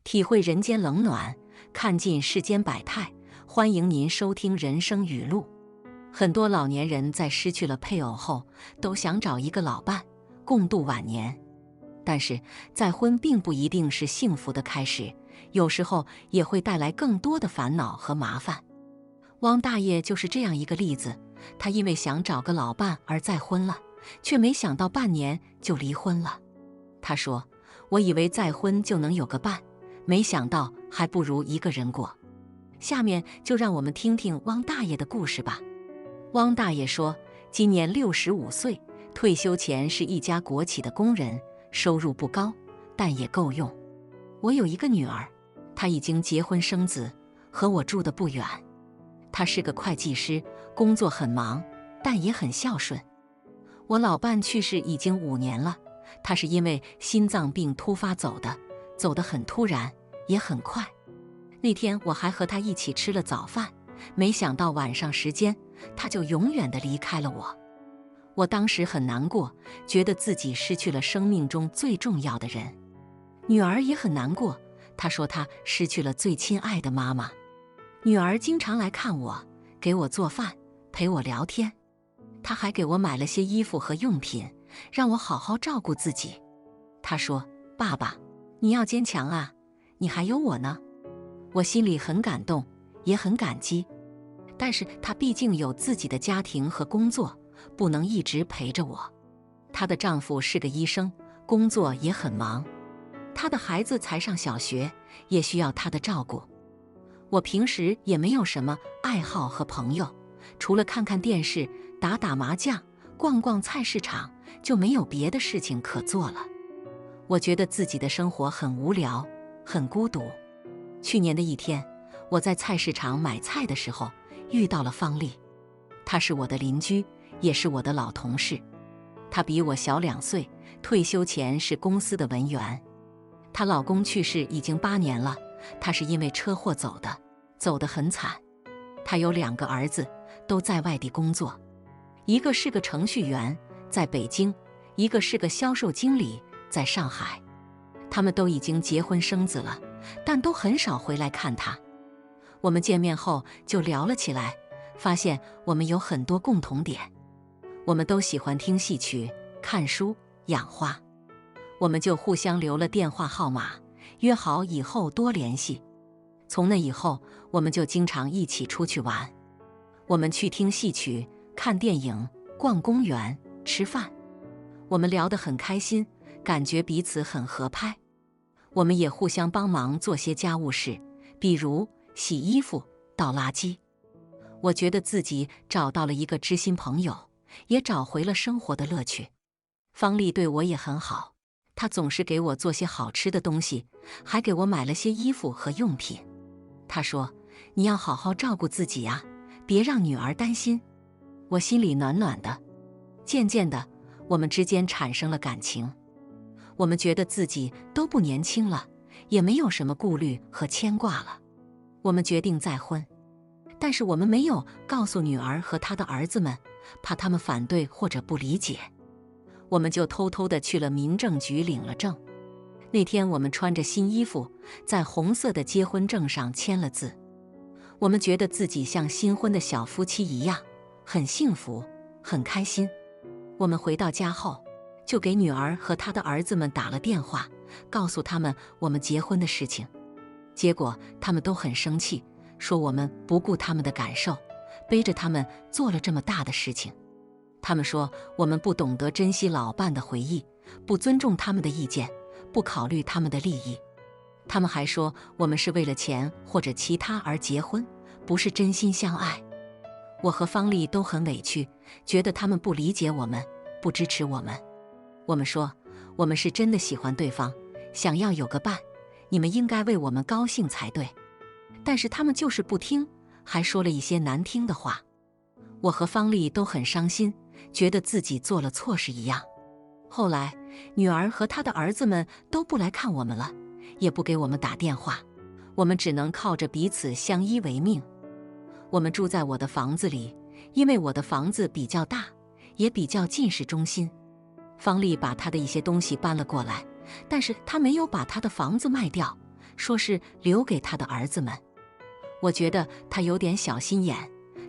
体会人间冷暖，看尽世间百态。欢迎您收听人生语录。很多老年人在失去了配偶后，都想找一个老伴，共度晚年。但是，再婚并不一定是幸福的开始，有时候也会带来更多的烦恼和麻烦。汪大爷就是这样一个例子，他因为想找个老伴而再婚了，却没想到半年就离婚了。他说：“我以为再婚就能有个伴，没想到还不如一个人过。”下面就让我们听听汪大爷的故事吧。汪大爷说，今年65岁，退休前是一家国企的工人，收入不高，但也够用。我有一个女儿，她已经结婚生子，和我住得不远。她是个会计师，工作很忙，但也很孝顺。我老伴去世已经5年了，他是因为心脏病突发走的，走得很突然，也很快。那天我还和他一起吃了早饭，没想到晚上时间，他就永远地离开了我。我当时很难过，觉得自己失去了生命中最重要的人。女儿也很难过，她说她失去了最亲爱的妈妈。女儿经常来看我，给我做饭，陪我聊天。她还给我买了些衣服和用品，让我好好照顾自己。她说：“爸爸，你要坚强啊，你还有我呢。”我心里很感动，也很感激。但是她毕竟有自己的家庭和工作，不能一直陪着我。她的丈夫是个医生，工作也很忙。她的孩子才上小学，也需要她的照顾。我平时也没有什么爱好和朋友，除了看看电视、打打麻将、逛逛菜市场，就没有别的事情可做了。我觉得自己的生活很无聊，很孤独。去年的一天，我在菜市场买菜的时候，遇到了方丽。她是我的邻居，也是我的老同事。她比我小2岁，退休前是公司的文员。她老公去世已经8年了，她是因为车祸走的，走得很惨。她有2个儿子，都在外地工作，一个是个程序员，在北京；一个是个销售经理，在上海。他们都已经结婚生子了，但都很少回来看她。我们见面后就聊了起来，发现我们有很多共同点。我们都喜欢听戏曲、看书、养花。我们就互相留了电话号码，约好以后多联系。从那以后，我们就经常一起出去玩。我们去听戏曲、看电影、逛公园、吃饭。我们聊得很开心，感觉彼此很合拍。我们也互相帮忙做些家务事，比如洗衣服、倒垃圾。我觉得自己找到了一个知心朋友，也找回了生活的乐趣。方丽对我也很好，她总是给我做些好吃的东西，还给我买了些衣服和用品。她说：“你要好好照顾自己啊，别让女儿担心。”我心里暖暖的。渐渐的，我们之间产生了感情。我们觉得自己都不年轻了，也没有什么顾虑和牵挂了。我们决定再婚，但是我们没有告诉女儿和她的儿子们，怕他们反对或者不理解。我们就偷偷地去了民政局领了证。那天我们穿着新衣服，在红色的结婚证上签了字。我们觉得自己像新婚的小夫妻一样，很幸福，很开心。我们回到家后，就给女儿和她的儿子们打了电话，告诉他们我们结婚的事情。结果他们都很生气，说我们不顾他们的感受，背着他们做了这么大的事情。他们说我们不懂得珍惜老伴的回忆，不尊重他们的意见，不考虑他们的利益。他们还说我们是为了钱或者其他而结婚，不是真心相爱。我和方丽都很委屈，觉得他们不理解我们，不支持我们。我们说，我们是真的喜欢对方，想要有个伴，你们应该为我们高兴才对。但是他们就是不听，还说了一些难听的话。我和方丽都很伤心，觉得自己做了错事一样。后来，女儿和她的儿子们都不来看我们了，也不给我们打电话，我们只能靠着彼此相依为命。我们住在我的房子里，因为我的房子比较大，也比较近市中心。方丽把她的一些东西搬了过来，但是她没有把她的房子卖掉，说是留给她的儿子们。我觉得她有点小心眼，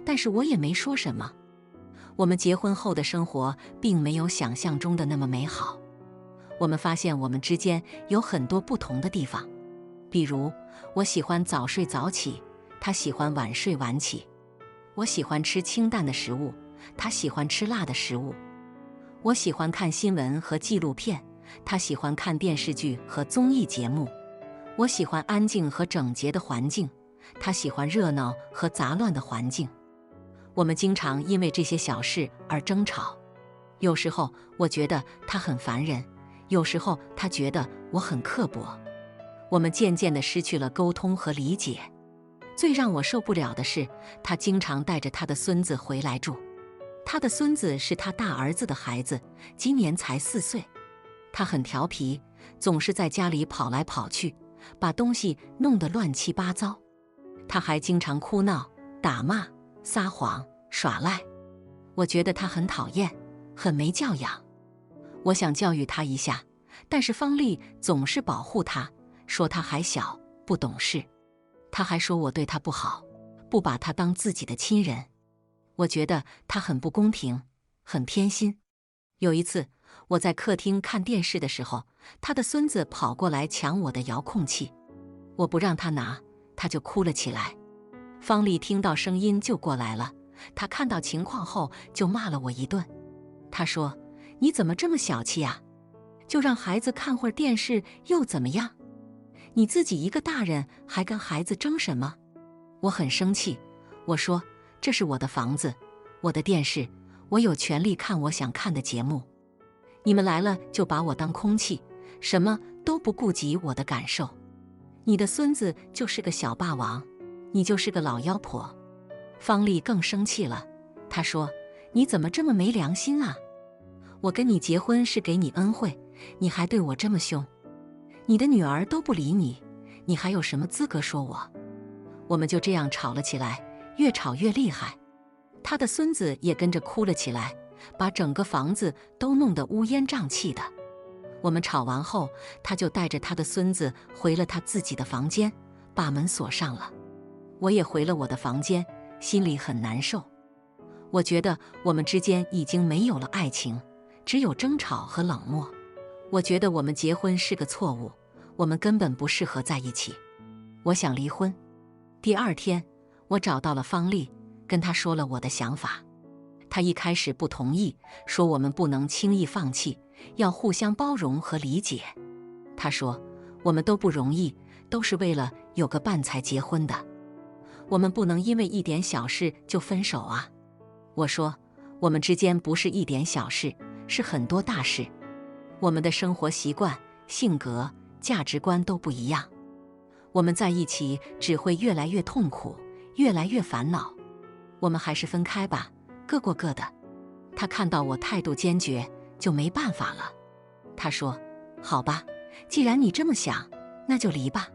但是我也没说什么。我们结婚后的生活并没有想象中的那么美好。我们发现我们之间有很多不同的地方，比如我喜欢早睡早起，他喜欢晚睡晚起；我喜欢吃清淡的食物，他喜欢吃辣的食物；我喜欢看新闻和纪录片，他喜欢看电视剧和综艺节目；我喜欢安静和整洁的环境，他喜欢热闹和杂乱的环境。我们经常因为这些小事而争吵，有时候我觉得他很烦人，有时候他觉得我很刻薄。我们渐渐地失去了沟通和理解。最让我受不了的是，他经常带着他的孙子回来住。他的孙子是他大儿子的孩子，今年才4岁。他很调皮，总是在家里跑来跑去，把东西弄得乱七八糟。他还经常哭闹、打骂、撒谎、耍赖。我觉得他很讨厌，很没教养。我想教育他一下，但是方丽总是保护他，说他还小，不懂事。他还说我对他不好，不把他当自己的亲人。我觉得他很不公平，很偏心。有一次，我在客厅看电视的时候，他的孙子跑过来抢我的遥控器，我不让他拿，他就哭了起来。方丽听到声音就过来了，他看到情况后就骂了我一顿。他说：“你怎么这么小气呀？就让孩子看会儿电视又怎么样？你自己一个大人还跟孩子争什么？”我很生气，我说：“这是我的房子，我的电视，我有权利看我想看的节目。你们来了就把我当空气，什么都不顾及我的感受。你的孙子就是个小霸王，你就是个老妖婆。”方丽更生气了，她说：“你怎么这么没良心啊？我跟你结婚是给你恩惠，你还对我这么凶。你的女儿都不理你，你还有什么资格说我？”我们就这样吵了起来，越吵越厉害。他的孙子也跟着哭了起来，把整个房子都弄得乌烟瘴气的。我们吵完后，他就带着他的孙子回了他自己的房间，把门锁上了。我也回了我的房间，心里很难受。我觉得我们之间已经没有了爱情，只有争吵和冷漠。我觉得我们结婚是个错误，我们根本不适合在一起。我想离婚。第2天，我找到了方丽，跟她说了我的想法。她一开始不同意，说我们不能轻易放弃，要互相包容和理解。她说我们都不容易，都是为了有个伴才结婚的，我们不能因为一点小事就分手啊。我说我们之间不是一点小事，是很多大事。我们的生活习惯、性格、价值观都不一样，我们在一起只会越来越痛苦，越来越烦恼。我们还是分开吧，各过各的。他看到我态度坚决，就没办法了。他说：“好吧，既然你这么想，那就离吧。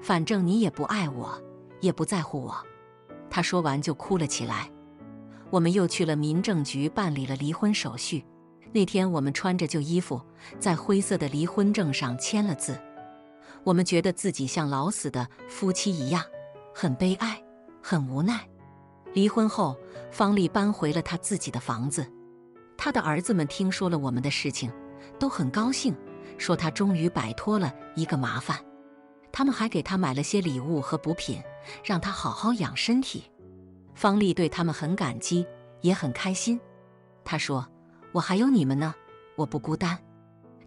反正你也不爱我，也不在乎我。”他说完就哭了起来。我们又去了民政局办理了离婚手续。那天我们穿着旧衣服，在灰色的离婚证上签了字。我们觉得自己像老死的夫妻一样，很悲哀，很无奈。离婚后，方丽搬回了她自己的房子。她的儿子们听说了我们的事情，都很高兴，说她终于摆脱了一个麻烦。他们还给她买了些礼物和补品，让她好好养身体。方丽对他们很感激，也很开心。她说：“我还有你们呢，我不孤单。”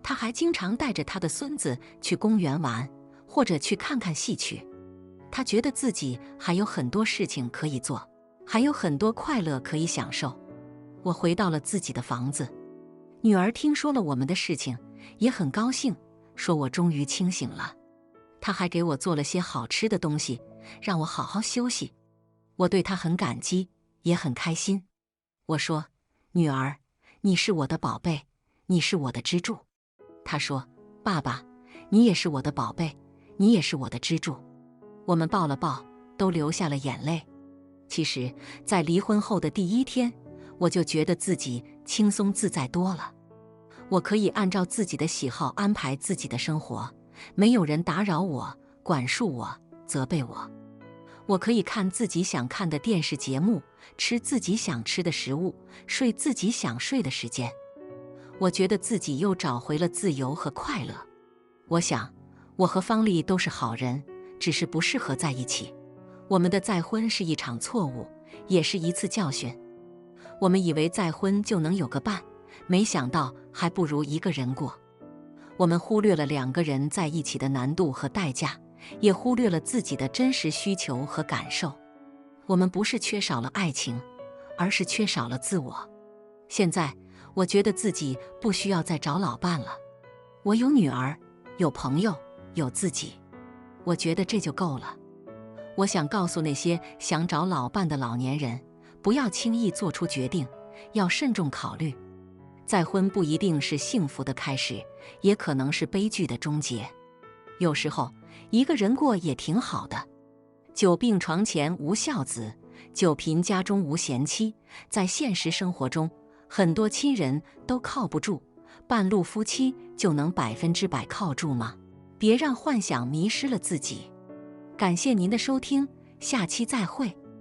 她还经常带着她的孙子去公园玩，或者去看看戏曲。她觉得自己还有很多事情可以做，还有很多快乐可以享受。我回到了自己的房子，女儿听说了我们的事情，也很高兴，说我终于清醒了。她还给我做了些好吃的东西，让我好好休息。我对她很感激，也很开心。我说：“女儿，你是我的宝贝，你是我的支柱。”她说：“爸爸，你也是我的宝贝，你也是我的支柱。”我们抱了抱，都流下了眼泪。其实，在离婚后的第1天，我就觉得自己轻松自在多了。我可以按照自己的喜好安排自己的生活，没有人打扰我、管束我、责备我。我可以看自己想看的电视节目，吃自己想吃的食物，睡自己想睡的时间。我觉得自己又找回了自由和快乐。我想，我和方丽都是好人，只是不适合在一起。我们的再婚是一场错误，也是一次教训。我们以为再婚就能有个伴，没想到还不如一个人过。我们忽略了2个人在一起的难度和代价，也忽略了自己的真实需求和感受。我们不是缺少了爱情，而是缺少了自我。现在，我觉得自己不需要再找老伴了。我有女儿，有朋友，有自己，我觉得这就够了。我想告诉那些想找老伴的老年人，不要轻易做出决定，要慎重考虑。再婚不一定是幸福的开始，也可能是悲剧的终结。有时候，一个人过也挺好的。久病床前无孝子，久贫家中无贤妻。在现实生活中，很多亲人都靠不住，半路夫妻就能100%靠住吗？别让幻想迷失了自己。感谢您的收听，下期再会。